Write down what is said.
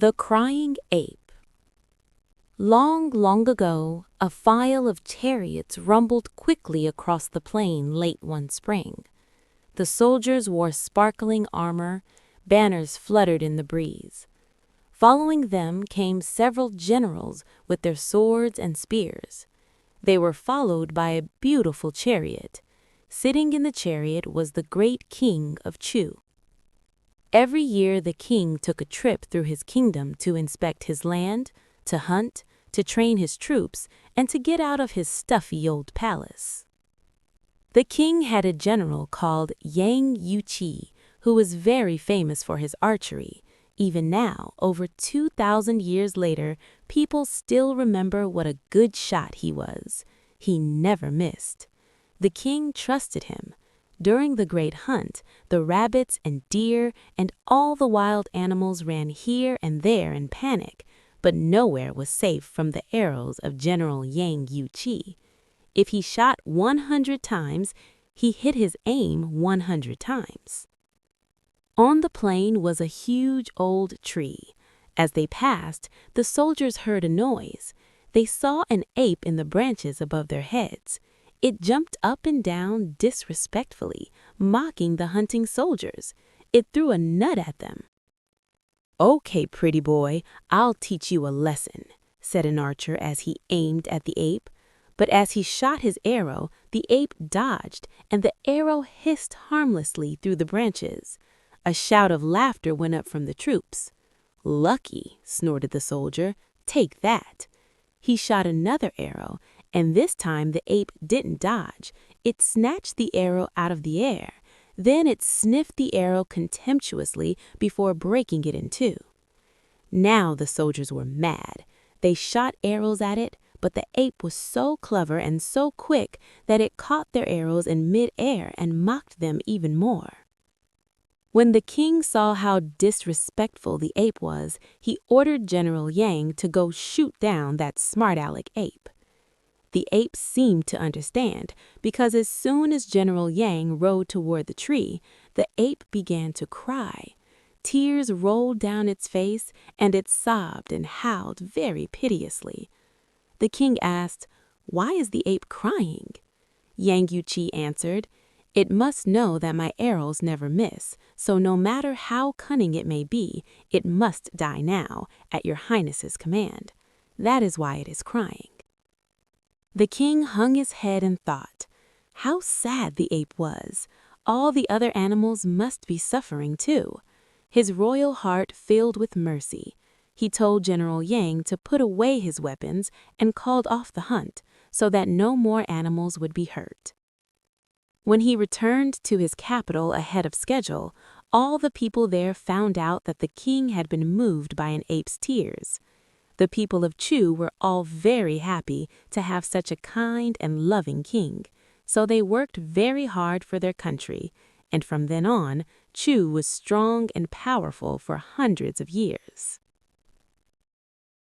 The Crying Ape. Long, long ago, a file of chariots rumbled quickly across the plain late one spring. The soldiers wore sparkling armor, banners fluttered in the breeze. Following them came several generals with their swords and spears. They were followed by a beautiful chariot. Sitting in the chariot was the great king of Chu. Every year the king took a trip through his kingdom to inspect his land, to hunt, to train his troops, and to get out of his stuffy old palace. The king had a general called Yang Youchi, who was very famous for his archery. Even now, over 2,000 years later, people still remember what a good shot he was. He never missed. The king trusted him. During the great hunt, the rabbits and deer and all the wild animals ran here and there in panic, but nowhere was safe from the arrows of General Yang Youchi. If he shot 100 times, he hit his aim 100 times. On the plain was a huge old tree. As they passed, the soldiers heard a noise. They saw an ape in the branches above their heads. It jumped up and down disrespectfully, mocking the hunting soldiers. It threw a nut at them. "Okay, pretty boy, I'll teach you a lesson," said an archer as he aimed at the ape. But as he shot his arrow, the ape dodged, and the arrow hissed harmlessly through the branches. A shout of laughter went up from the troops. "Lucky," snorted the soldier. "Take that." He shot another arrow, and this time the ape didn't dodge. It snatched the arrow out of the air. Then it sniffed the arrow contemptuously before breaking it in two. Now the soldiers were mad. They shot arrows at it, but the ape was so clever and so quick that it caught their arrows in mid-air and mocked them even more. When the king saw how disrespectful the ape was, he ordered General Yang to go shoot down that smart-aleck ape. The ape seemed to understand, because as soon as General Yang rode toward the tree, the ape began to cry. Tears rolled down its face, and it sobbed and howled very piteously. The king asked, "Why is the ape crying?" Yang Youchi answered, "It must know that my arrows never miss, so no matter how cunning it may be, it must die now, at your highness's command. That is why it is crying." The king hung his head and thought, how sad the ape was. All the other animals must be suffering too. His royal heart filled with mercy. He told General Yang to put away his weapons and called off the hunt, so that no more animals would be hurt. When he returned to his capital ahead of schedule, all the people there found out that the king had been moved by an ape's tears. The people of Chu were all very happy to have such a kind and loving king, so they worked very hard for their country, and from then on, Chu was strong and powerful for hundreds of years.